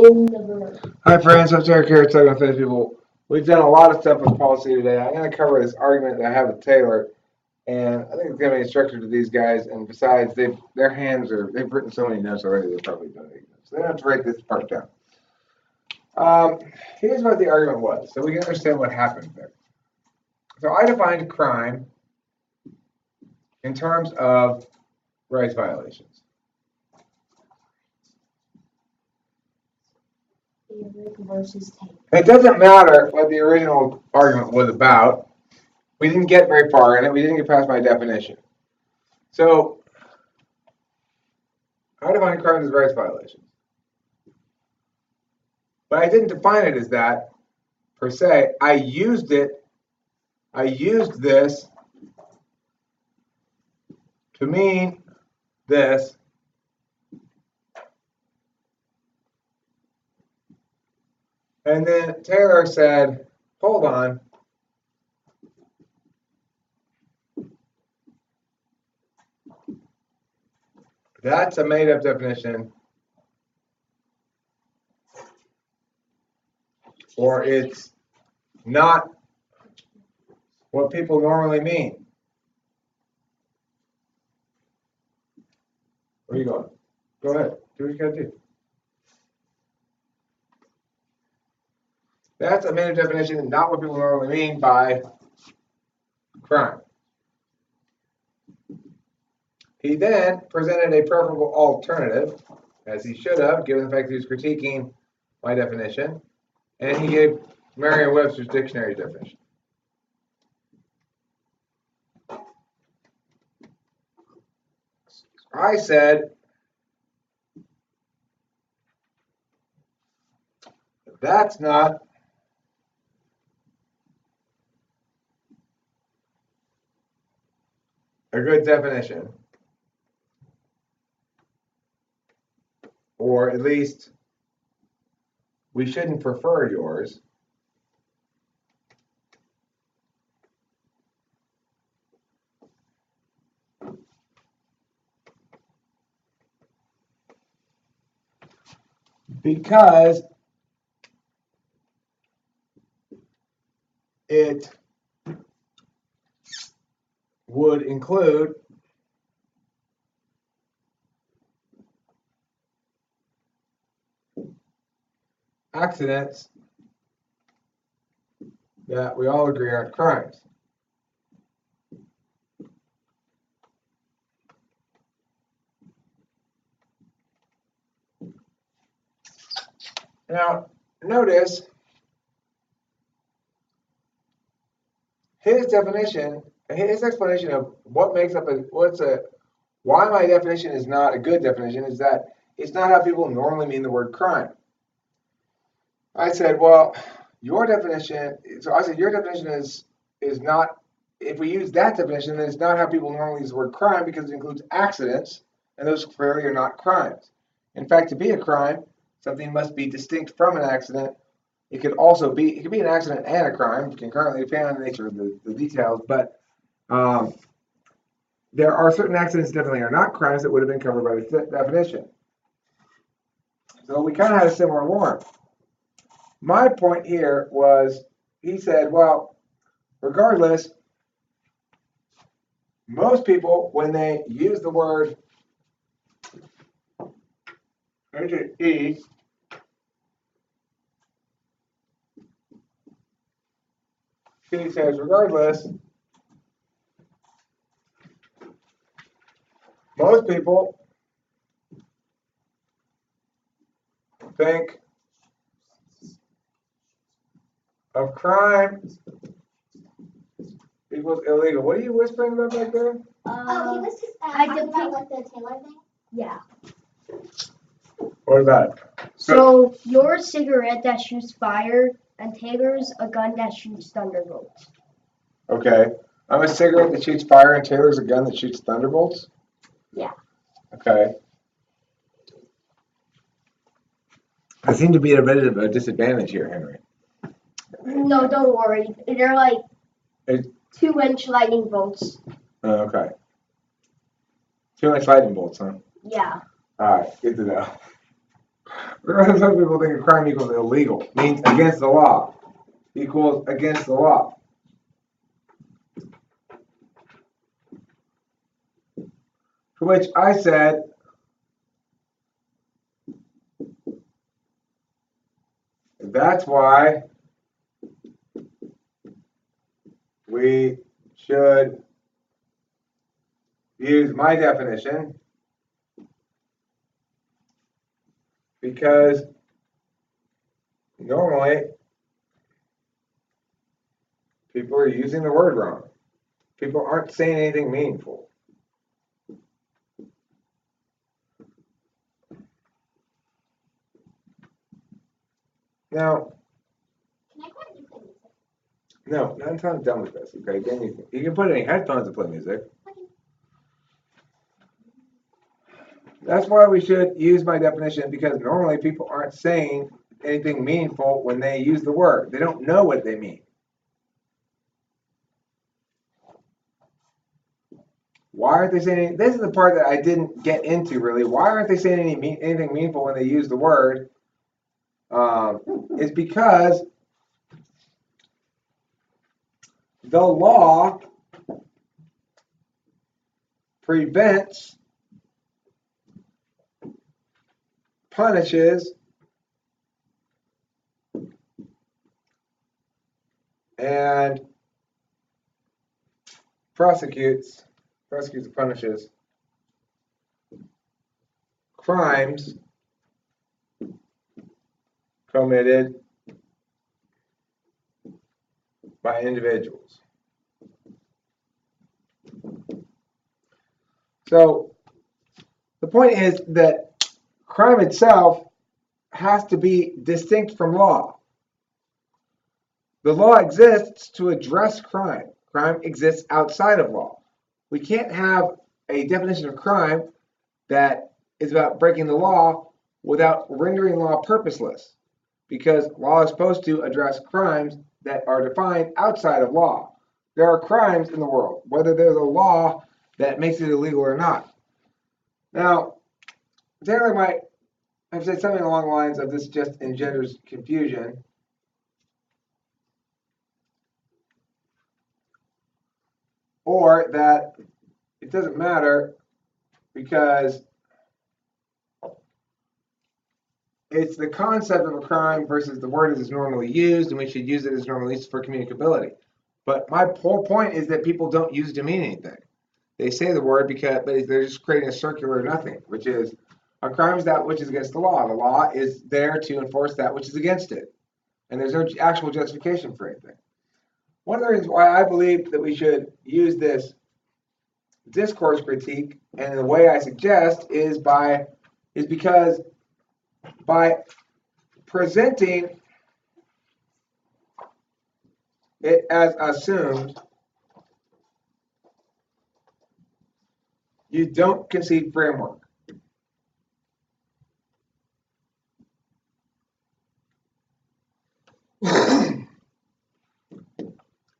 in the room. Hi friends, I'm Terry Carrot, talking to Finish People. We've done a lot of stuff with policy today. I'm going to cover this argument that I have with Taylor, and I think it's going to be instructive to these guys. And besides, they've written so many notes already, they're probably done it. So they don't have to write this part down. Here's what the argument was, so we can understand what happened there. So I defined crime in terms of rights violations. It doesn't matter what the original argument was about. We didn't get very far in it. We didn't get past my definition. So I define crime as rights violations. But I didn't define it as that per se. I used this to mean this. And then Taylor said, hold on. That's a made-up definition. Or it's not what people normally mean. Where are you going? Go ahead. Do what you gotta do. That's a made-up definition and not what people normally mean by crime. He then presented a preferable alternative, as he should have, given the fact that he was critiquing my definition, and he gave Merriam-Webster's dictionary definition. I said that's not a good definition, or at least we shouldn't prefer yours. Because it would include accidents that we all agree aren't crimes. Now, notice his definition, his explanation of what makes up why my definition is not a good definition is that it's not how people normally mean the word crime. I said, well, your definition, so I said your definition is not, if we use that definition, then it's not how people normally use the word crime because it includes accidents, and those clearly are not crimes. In fact, to be a crime, something must be distinct from an accident. It could be an accident and a crime, concurrently, depending on the nature of the details, but there are certain accidents that definitely are not crimes that would have been covered by the definition. So we kind of had a similar warrant. My point here was, he said, well, regardless, most people, when they use the word E, he says, regardless, most people think of crime equals illegal. What are you whispering about back there? He was just talking about like the Taylor thing. Yeah. What about it? So your cigarette that shoots fire, and Taylor's a gun that shoots thunderbolts. Okay. I'm a cigarette that shoots fire, and Taylor's a gun that shoots thunderbolts? Yeah. Okay. I seem to be at a bit of a disadvantage here, Henry. No, don't worry. They're like It- 2-inch lightning bolts. Okay. 2-inch lightning bolts, huh? Yeah. All right, good to know. Some people think a crime equals illegal, means against the law, equals against the law. To which I said, that's why we should use my definition, because normally people are using the word wrong. People aren't saying anything meaningful. Now, Can I quietly play music? no, not until I'm done with this. Okay, then you can put it in headphones and play music. Okay. That's why we should use my definition, because normally people aren't saying anything meaningful when they use the word. They don't know what they mean. Why aren't they saying? This is the part that I didn't get into really. Why aren't they saying anything meaningful when they use the word? It's because the law prevents, punishes, and prosecutes and punishes crimes committed by individuals. So the point is that crime itself has to be distinct from law. The law exists to address crime. Crime exists outside of law. We can't have a definition of crime that is about breaking the law without rendering law purposeless, because law is supposed to address crimes that are defined outside of law. There are crimes in the world, whether there's a law that makes it illegal or not. Now, Taylor might have said something along the lines of this just engenders confusion. Or that it doesn't matter because it's the concept of a crime versus the word as it's normally used, and we should use it as normally used for communicability. But my whole point is that people don't use it to mean anything. They say the word but they're just creating a circular nothing, which is a crime is that which is against the law. The law is there to enforce that which is against it. And there's no actual justification for anything. One of the reasons why I believe that we should use this discourse critique, and the way I suggest is because by presenting it as assumed, you don't concede framework.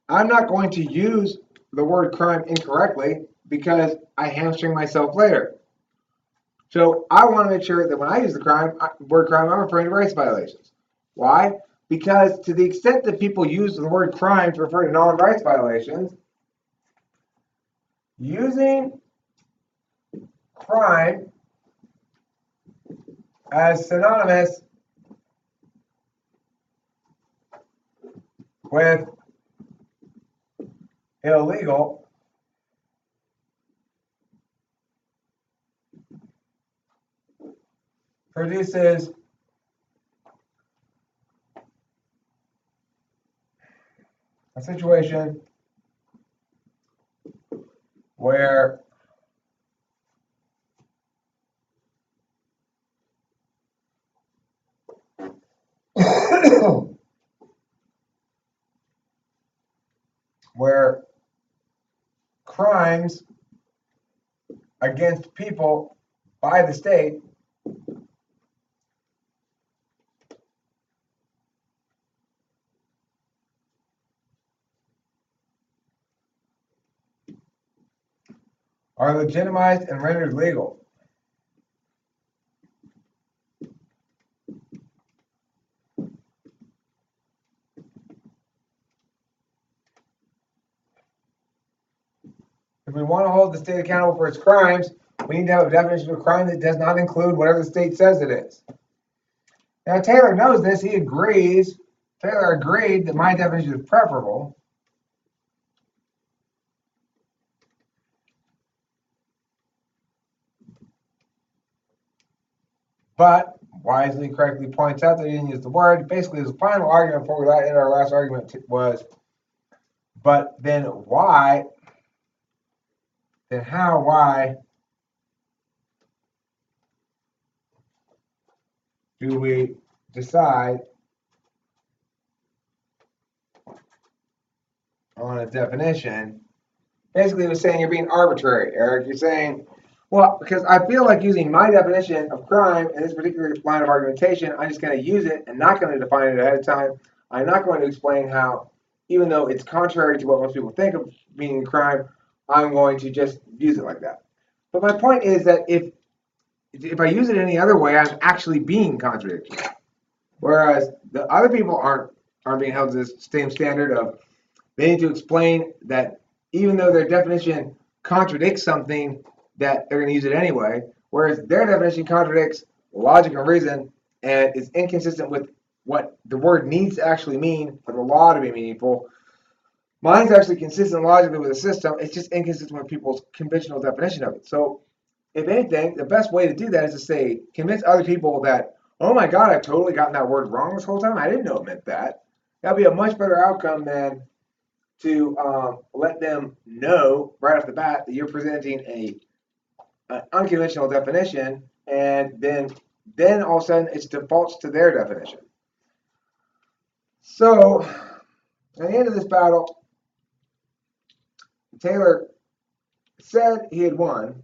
I'm not going to use the word crime incorrectly because I hamstring myself later. So I want to make sure that when I use the word crime, I'm referring to rights violations. Why? Because to the extent that people use the word crime to refer to non-rights violations, using crime as synonymous with illegal produces a situation where where crimes against people by the state are legitimized and rendered legal. if we want to hold the state accountable for its crimes, we need to have a definition of a crime that does not include whatever the state says it is. Now, Taylor knows this. He agrees. Taylor agreed that my definition is preferable. But wisely, correctly points out that he didn't use the word. Basically, his final argument before we ended our last argument was, but then why? Then how? Why do we decide on a definition? Basically, it was saying you're being arbitrary, Eric. You're saying, well, because I feel like using my definition of crime in this particular line of argumentation, I'm just going to use it and not going to define it ahead of time. I'm not going to explain how, even though it's contrary to what most people think of being a crime, I'm going to just use it like that. But my point is that if I use it any other way, I'm actually being contradictory. Whereas the other people aren't being held to this same standard of they need to explain that even though their definition contradicts something, that they're going to use it anyway, whereas their definition contradicts logic and reason and is inconsistent with what the word needs to actually mean for the law to be meaningful. Mine's actually consistent logically with the system. It's just inconsistent with people's conventional definition of it. So, if anything, the best way to do that is to say, convince other people that, oh my God, I've totally gotten that word wrong this whole time. I didn't know it meant that. That'd be a much better outcome than to let them know right off the bat that you're presenting an unconventional definition, and then all of a sudden it defaults to their definition. So at the end of this battle, Taylor said he had won,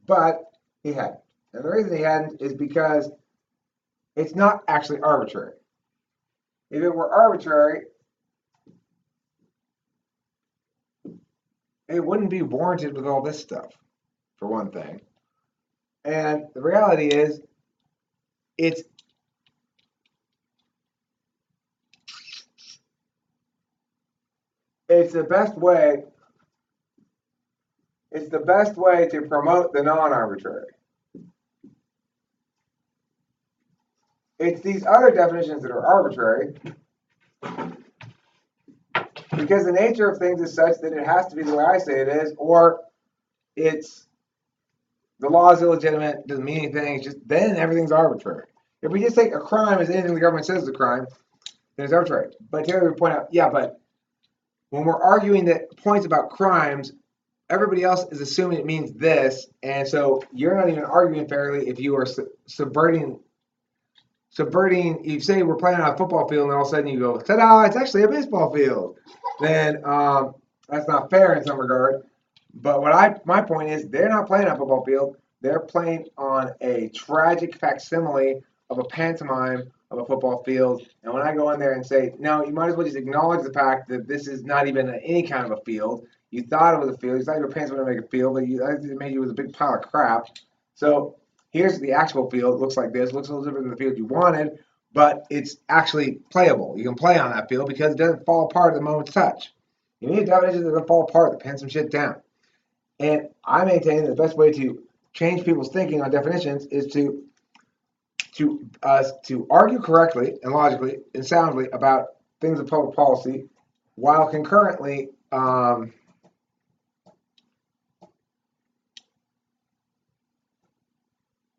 but he hadn't. And the reason he hadn't is because it's not actually arbitrary. If it were arbitrary, it wouldn't be warranted with all this stuff, for one thing. And the reality is, it's the best way. It's the best way to promote the non-arbitrary. It's these other definitions that are arbitrary because the nature of things is such that it has to be the way I say it is, or it's the law is illegitimate, doesn't mean anything, it's just then everything's arbitrary. If we just take a crime as anything the government says is a crime, then it's arbitrary. But Taylor would point out, yeah, but when we're arguing that points about crimes, everybody else is assuming it means this, and so you're not even arguing fairly if you are subverting. You say we're playing on a football field, and all of a sudden you go, ta-da! It's actually a baseball field. Then that's not fair in some regard. But my point is, they're not playing on a football field. They're playing on a tragic facsimile of a pantomime of a football field. And when I go in there and say, no, you might as well just acknowledge the fact that this is not even any kind of a field. You thought it was a field. You thought your pants were going to make a field, but it made you with a big pile of crap. So here's the actual field. It looks like this. It looks a little different than the field you wanted, but it's actually playable. You can play on that field because it doesn't fall apart at the moment's touch. You need a definition that doesn't fall apart, that pins some shit down. And I maintain that the best way to change people's thinking on definitions is to argue correctly and logically and soundly about things of public policy, while concurrently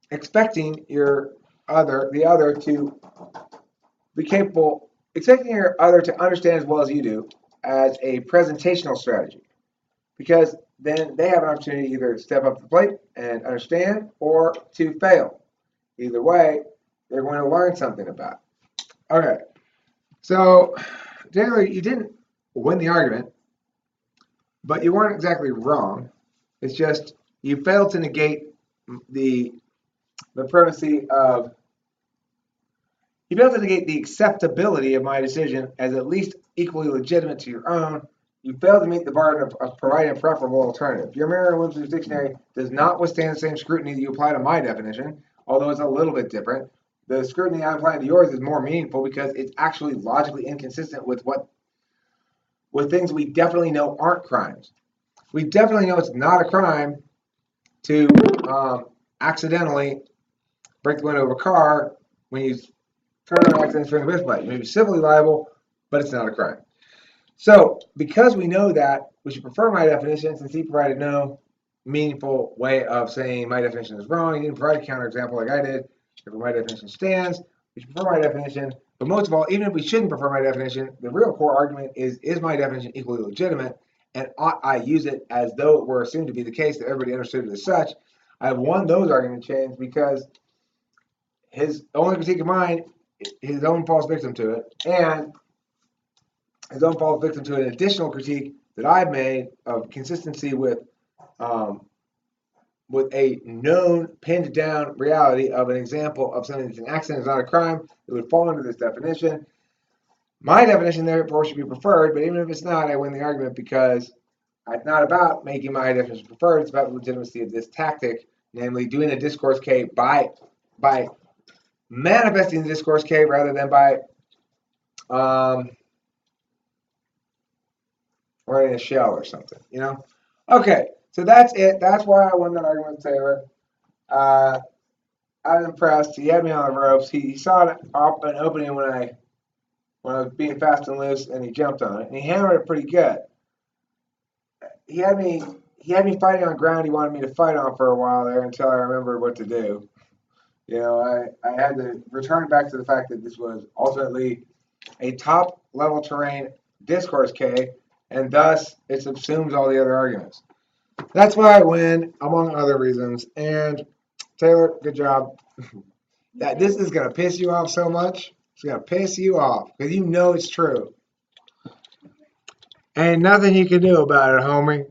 expecting the other to be capable, expecting your other to understand as well as you do as a presentational strategy, because then they have an opportunity to either step up to the plate and understand or to fail. Either way, they're going to learn something about it. Okay, so Taylor, you didn't win the argument, but you weren't exactly wrong. It's just you failed to negate the primacy of, you failed to negate the acceptability of my decision as at least equally legitimate to your own. You failed to meet the burden of providing a preferable alternative. Your Merriam-Webster's dictionary does not withstand the same scrutiny that you apply to my definition, although it's a little bit different. The scrutiny I apply to yours is more meaningful because it's actually logically inconsistent with things we definitely know aren't crimes. we definitely know it's not a crime to accidentally break the window of a car when you turn on accident turn the wrist button. You may be civilly liable, but it's not a crime. So, because we know that, we should prefer my definition since he provided no meaningful way of saying my definition is wrong. He didn't provide a counterexample like I did. Therefore, my definition stands. We should prefer my definition. But most of all, even if we shouldn't prefer my definition, the real core argument is my definition equally legitimate? And ought I use it as though it were assumed to be the case that everybody understood it as such? I have won those argument chains because his only critique of mine, his own false victim to it, and his own false victim to an additional critique that I've made of consistency with a known, pinned down reality of an example of something that's an accident is not a crime that would fall under this definition. My definition, therefore, should be preferred, but even if it's not, I win the argument because it's not about making my definition preferred. It's about the legitimacy of this tactic, namely doing a discourse K by manifesting the discourse K rather than by writing a shell or something, you know? Okay, so that's it. That's why I won that argument with Taylor. I was impressed. He had me on the ropes. He saw an opening when I was being fast and loose, and he jumped on it. And he hammered it pretty good. He had me fighting on ground he wanted me to fight on for a while there until I remembered what to do. You know, I had to return back to the fact that this was ultimately a top level terrain discourse K, and thus it subsumes all the other arguments. That's why I win, among other reasons. And Taylor, good job. That this is gonna piss you off so much. It's gonna piss you off because you know it's true. Ain't nothing you can do about it, homie.